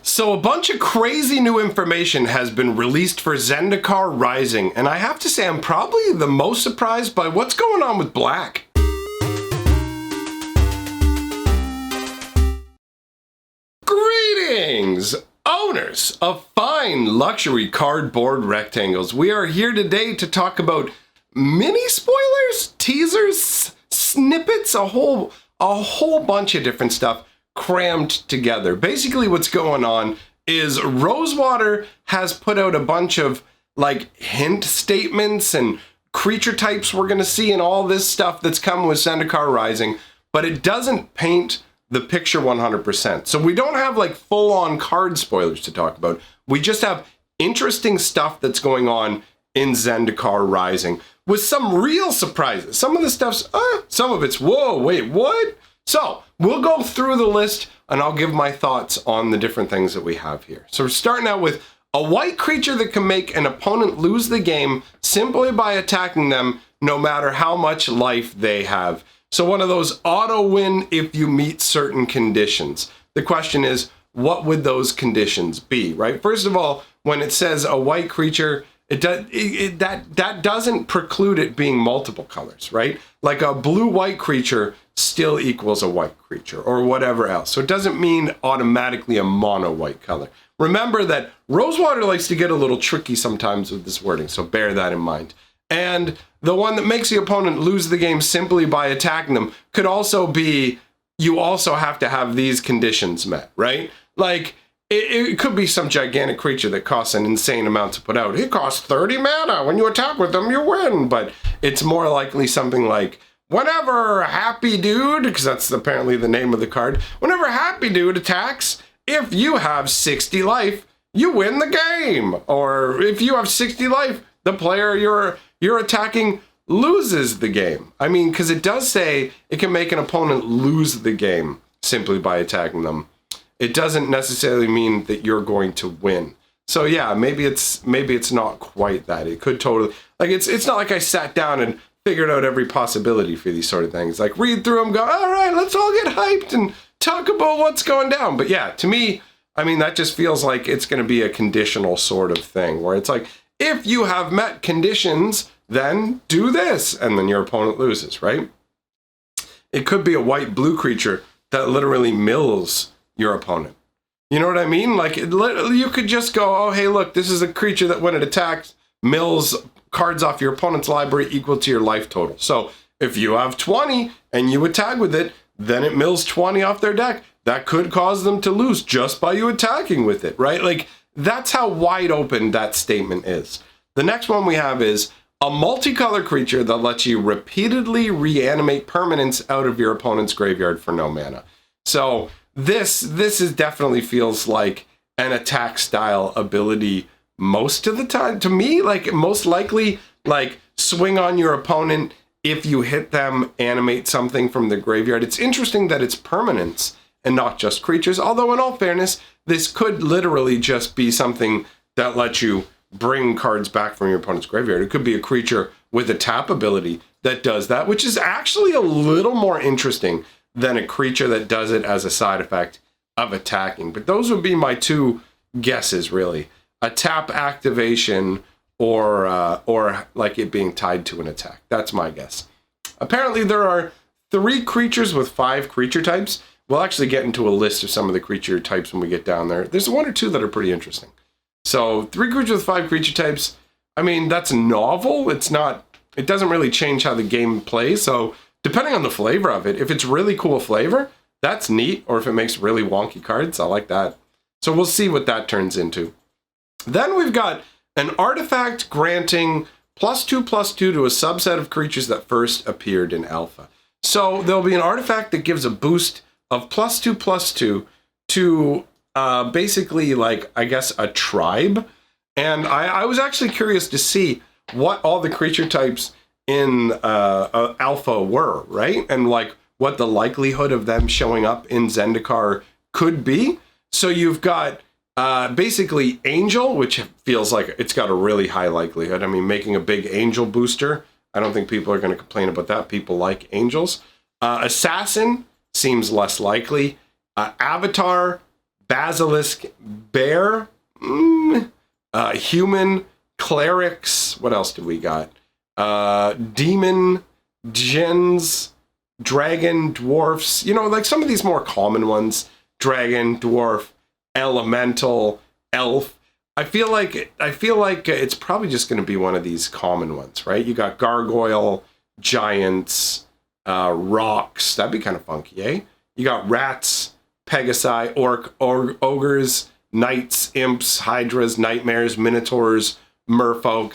So a bunch of crazy new information has been released for Zendikar Rising, and I have to say I'm probably the most surprised by what's going on with black. Greetings, owners of fine luxury cardboard rectangles. We are here today to talk about mini spoilers, teasers, snippets, a whole bunch of different stuff crammed together. Basically what's going on is Rosewater has put out a bunch of like hint statements and creature types we're going to see and all this stuff that's coming with Zendikar Rising, but it doesn't paint the picture 100%. So we don't have like full-on card spoilers to talk about. We just have interesting stuff that's going on in Zendikar Rising with some real surprises. Some of the stuff's, some of it's, whoa, wait, what? So we'll go through the list and I'll give my thoughts on the different things that we have here. So we're starting out with a white creature that can make an opponent lose the game simply by attacking them, no matter how much life they have. So one of those auto win if you meet certain conditions. The question is, what would those conditions be, right? First of all, when it says a white creature, that doesn't preclude it being multiple colors, right? Like a blue-white creature still equals a white creature or whatever else. So it doesn't mean automatically a mono-white color. Remember that Rosewater likes to get a little tricky sometimes with this wording, so bear that in mind. And the one that makes the opponent lose the game simply by attacking them could also be, you also have to have these conditions met, right? Like, it could be some gigantic creature that costs an insane amount to put out. It costs 30 mana. When you attack with them, you win. But it's more likely something like, whenever Happy Dude, because that's apparently the name of the card, whenever Happy Dude attacks, if you have 60 life, you win the game. Or if you have 60 life, the player you're attacking loses the game. I mean, because it does say it can make an opponent lose the game simply by attacking them. It doesn't necessarily mean that you're going to win. So yeah, maybe it's not quite that. It could totally, like, it's not like I sat down and figured out every possibility for these sort of things. Like, read through them, go, all right, let's all get hyped and talk about what's going down. But yeah, to me, I mean, that just feels like it's going to be a conditional sort of thing where it's like, if you have met conditions, then do this, and then your opponent loses, right? It could be a white-blue creature that literally mills your opponent. You know what I mean? Like, you could just go, oh, hey, look, this is a creature that when it attacks, mills cards off your opponent's library equal to your life total. So if you have 20 and you attack with it, then it mills 20 off their deck. That could cause them to lose just by you attacking with it, right? Like, that's how wide open that statement is. The next one we have is a multicolor creature that lets you repeatedly reanimate permanents out of your opponent's graveyard for no mana. So this is definitely feels like an attack style ability most of the time. To me, like, most likely, like, swing on your opponent if you hit them, animate something from the graveyard. It's interesting that it's permanents and not just creatures, although in all fairness, this could literally just be something that lets you bring cards back from your opponent's graveyard. It could be a creature with a tap ability that does that, which is actually a little more interesting than a creature that does it as a side effect of attacking. But those would be my two guesses, really. A tap activation or like it being tied to an attack. That's my guess. Apparently there are 3 creatures with 5 creature types. We'll actually get into a list of some of the creature types when we get down there. There's 1 or 2 that are pretty interesting. So 3 creatures with 5 creature types. I mean, that's novel. It doesn't really change how the game plays. So depending on the flavor of it, if it's really cool flavor, that's neat. Or if it makes really wonky cards, I like that. So we'll see what that turns into. Then we've got an artifact granting +2/+2 to a subset of creatures that first appeared in alpha. So there'll be an artifact that gives a boost of +2/+2 to basically, like, I guess, a tribe. And I was actually curious to see what all the creature types in alpha were, right? And like what the likelihood of them showing up in Zendikar could be. So you've got basically Angel, which feels like it's got a really high likelihood. I mean, making a big Angel booster, I don't think people are going to complain about that. People like Angels. Assassin seems less likely. Avatar, Basilisk, bear, human, clerics. What else did we got? Demon, djinns, dragon, dwarfs. You know, like some of these more common ones. Dragon, dwarf, elemental, elf. I feel like it's probably just going to be one of these common ones, right? You got gargoyle, giants, rocks. That'd be kind of funky, eh? You got rats, pegasi, ogres, knights, imps, hydras, nightmares, minotaurs, merfolk,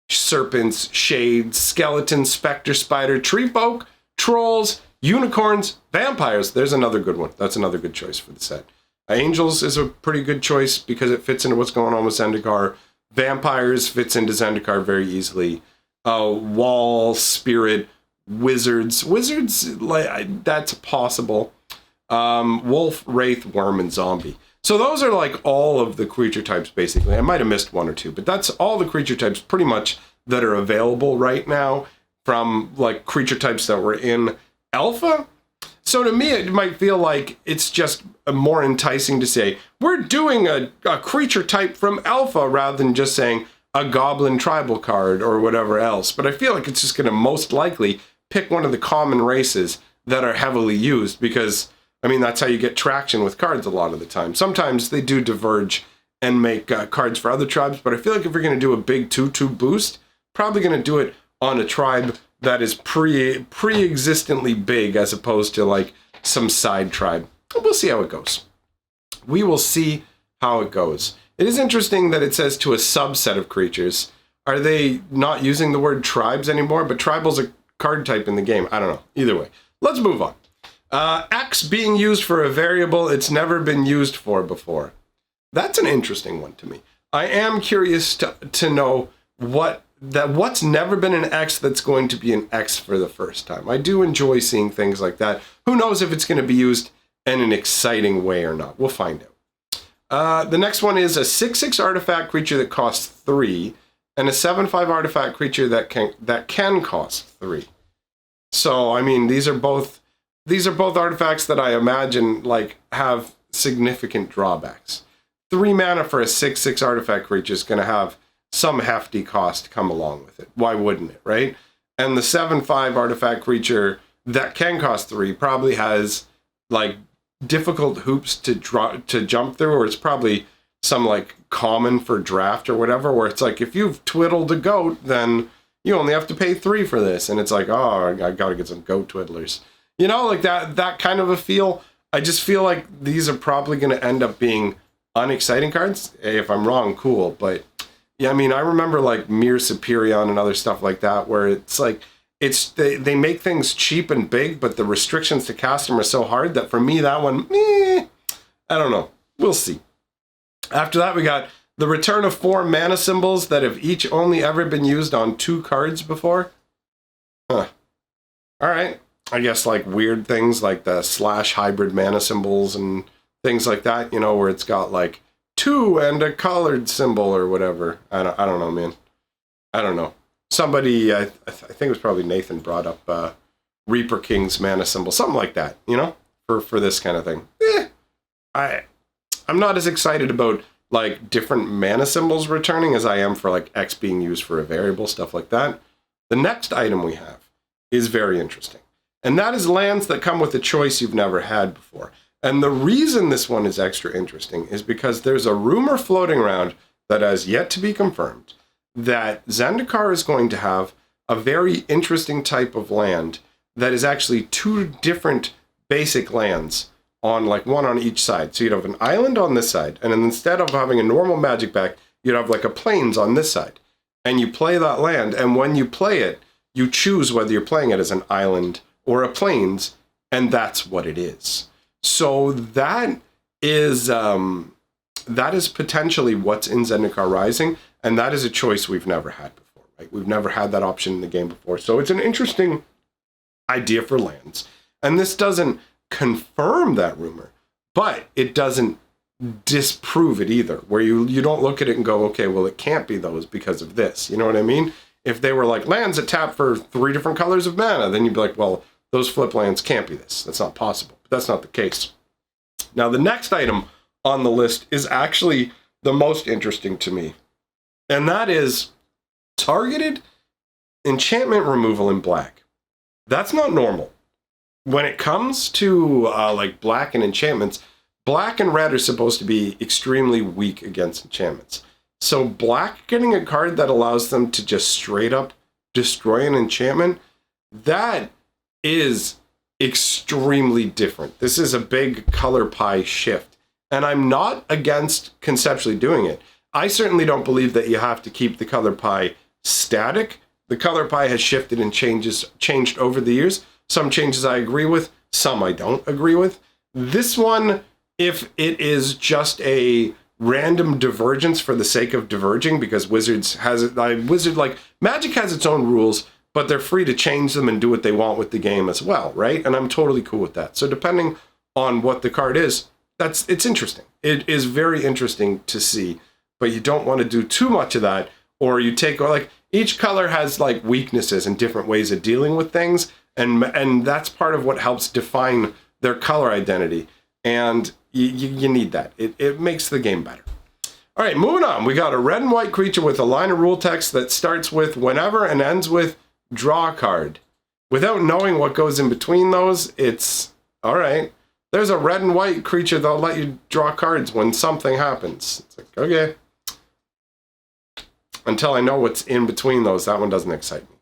serpents, shades, skeletons, specter, spider, tree folk, trolls, unicorns, vampires. There's another good one. That's another good choice for the set. Angels is a pretty good choice because it fits into what's going on with Zendikar. Vampires fits into Zendikar very easily. Wall, spirit, wizards, like that's possible. Wolf, wraith, worm, and zombie. So those are like all of the creature types basically. I might have missed one or two, but that's all the creature types pretty much that are available right now from like creature types that were in alpha. So to me, it might feel like it's just more enticing to say, we're doing a creature type from alpha rather than just saying a goblin tribal card or whatever else. But I feel like it's just going to most likely pick one of the common races that are heavily used because, I mean, that's how you get traction with cards a lot of the time. Sometimes they do diverge and make cards for other tribes, but I feel like if you're going to do a big 2/2 boost, probably going to do it on a tribe that is pre-existently big as opposed to like some side tribe. We'll see how it goes. We will see how it goes. It is interesting that it says to a subset of creatures. Are they not using the word tribes anymore? But tribal's a card type in the game. I don't know. Either way. Let's move on. X being used for a variable it's never been used for before. That's an interesting one to me. I am curious to know what's never been an X that's going to be an X for the first time. I do enjoy seeing things like that. Who knows if it's going to be used in an exciting way or not. We'll find out. The next one is a 6/6 artifact creature that costs 3 and a 7/5 artifact creature that can cost 3. So, I mean, these are both artifacts that I imagine like have significant drawbacks. 3 mana for a 6/6 artifact creature is going to have some hefty cost come along with it. Why wouldn't it, right? And the 7/5 artifact creature that can cost 3 probably has like difficult hoops to jump through, or it's probably some like common for draft or whatever, where it's like if you've twiddled a goat, then you only have to pay 3 for this, and it's like, oh, I gotta get some goat twiddlers. You know, like that kind of a feel. I just feel like these are probably going to end up being unexciting cards. Hey, if I'm wrong, cool, but yeah, I mean, I remember like Mir Superion and other stuff like that, where it's like, they make things cheap and big, but the restrictions to cast them are so hard that for me, that one, I don't know. We'll see. After that, we got the return of 4 mana symbols that have each only ever been used on 2 cards before. Huh. All right. I guess like weird things like the / hybrid mana symbols and things like that, you know, where it's got like 2 and a colored symbol or whatever. I don't know, man. I don't know. Somebody, I think it was probably Nathan, brought up Reaper King's mana symbol, something like that, you know, for this kind of thing. I'm not as excited about like different mana symbols returning as I am for like X being used for a variable, stuff like that. The next item we have is very interesting, and that is lands that come with a choice you've never had before. And the reason this one is extra interesting is because there's a rumor floating around that has yet to be confirmed that Zendikar is going to have a very interesting type of land that is actually 2 different basic lands on like one on each side. So you'd have an island on this side, and then instead of having a normal magic back, you'd have like a plains on this side. And you play that land, and when you play it, you choose whether you're playing it as an island or a plains, and that's what it is. So that is potentially what's in Zendikar Rising, and that is a choice we've never had before, right? We've never had that option in the game before. So it's an interesting idea for lands. And this doesn't confirm that rumor, but it doesn't disprove it either, where you don't look at it and go, okay, well, it can't be those because of this. You know what I mean? If they were like lands that tap for 3 different colors of mana, then you'd be like, well, those flip lands can't be this. That's not possible. But that's not the case. Now, the next item on the list is actually the most interesting to me. And that is targeted enchantment removal in black. That's not normal. When it comes to like black and enchantments, black and red are supposed to be extremely weak against enchantments. So black getting a card that allows them to just straight up destroy an enchantment, that is extremely different. This is a big color pie shift. And I'm not against conceptually doing it. I certainly don't believe that you have to keep the color pie static. The color pie has shifted and changed over the years. Some changes I agree with, some I don't agree with. This one, if it is just a random divergence for the sake of diverging, because Magic has its own rules, but they're free to change them and do what they want with the game as well, right? And I'm totally cool with that. So depending on what the card is, it's interesting. It is very interesting to see, but you don't want to do too much of that, or you take, or like, each color has like weaknesses and different ways of dealing with things, and that's part of what helps define their color identity. And you need that. It makes the game better. All right, moving on. We got a red and white creature with a line of rule text that starts with whenever and ends with draw a card. Without knowing what goes in between those, it's all right. There's a red and white creature that'll let you draw cards when something happens. It's like, okay. Until I know what's in between those, that one doesn't excite me.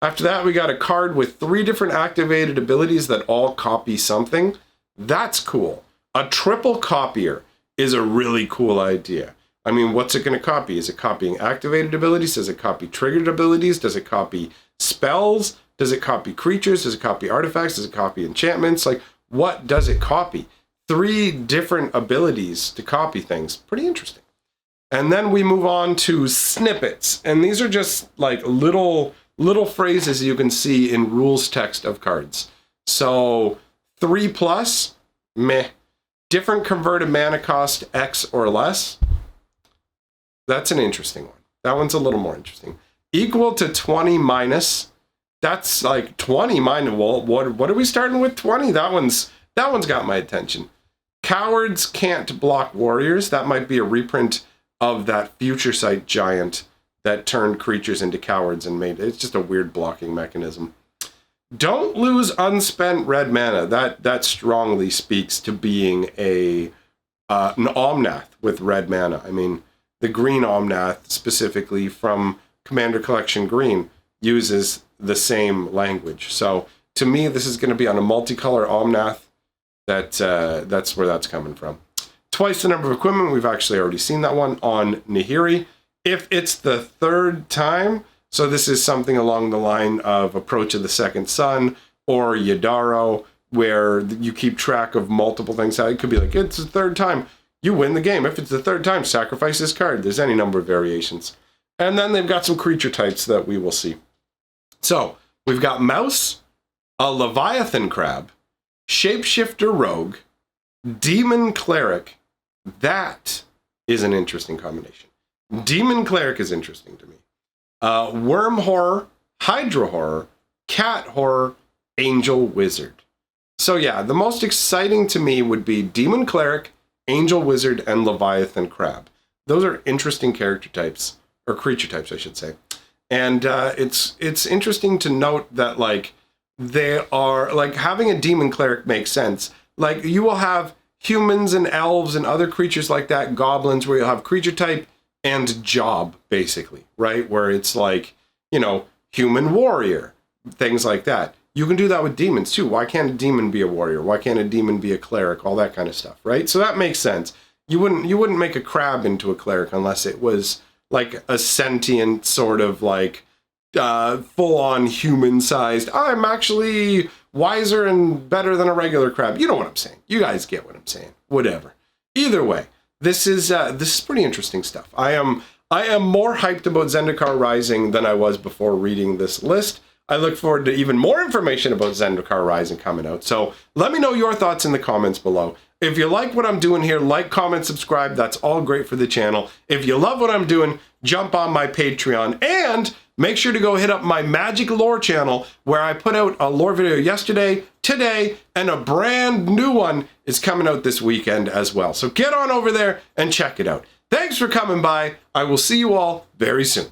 After that, we got a card with 3 different activated abilities that all copy something. That's cool. A triple copier is a really cool idea. I mean, what's it going to copy? Is it copying activated abilities? Does it copy triggered abilities? Does it copy spells? Does it copy creatures? Does it copy artifacts? Does it copy enchantments? Like, what does it copy? 3 different abilities to copy things. Pretty interesting. And then we move on to snippets. And these are just like little phrases you can see in rules text of cards. So 3+, meh. Different converted mana cost X or less. That's an interesting one. That one's a little more interesting. Equal to 20 minus. That's like 20 minus. Well, what are we starting with? 20? That one's got my attention. Cowards can't block warriors. That might be a reprint of that Future Sight giant that turned creatures into cowards and made it's just a weird blocking mechanism. Don't lose unspent red mana. That strongly speaks to being an Omnath with red mana. I mean, the green Omnath specifically from Commander Collection Green uses the same language. So to me, this is going to be on a multicolor Omnath. That's where that's coming from. Twice the number of equipment. We've actually already seen that one on Nahiri. If it's the 3rd time, so this is something along the line of Approach of the Second Sun or Yadaro, where you keep track of multiple things. It could be like, it's the 3rd time, you win the game. If it's the 3rd time, sacrifice this card. There's any number of variations. And then they've got some creature types that we will see. So we've got Mouse, a Leviathan Crab, Shapeshifter Rogue, Demon Cleric. That is an interesting combination. Demon Cleric is interesting to me. Worm Horror, Hydra Horror, Cat Horror, Angel Wizard. So yeah, the most exciting to me would be Demon Cleric, Angel Wizard, and Leviathan Crab. Those are interesting character types, or creature types, I should say. And it's interesting to note that like they are like having a Demon Cleric makes sense. Like you will have humans and elves and other creatures like that, goblins, where you'll have creature type and job, basically, right? Where it's like, human warrior, things like that. You can do that with demons too. Why can't a demon be a warrior? Why can't a demon be a cleric? All that kind of stuff, right? So that makes sense. You wouldn't make a crab into a cleric unless it was like a sentient sort of like full-on human-sized, I'm actually wiser and better than a regular crab. You know what I'm saying. You guys get what I'm saying. Whatever. Either way, this is pretty interesting stuff. I am more hyped about Zendikar Rising than I was before reading this list. I look forward to even more information about Zendikar Rising coming out. So let me know your thoughts in the comments below. If you like what I'm doing here, like, comment, subscribe. That's all great for the channel. If you love what I'm doing, jump on my Patreon and make sure to go hit up my Magic Lore channel where I put out a lore video yesterday, today, and a brand new one is coming out this weekend as well. So get on over there and check it out. Thanks for coming by. I will see you all very soon.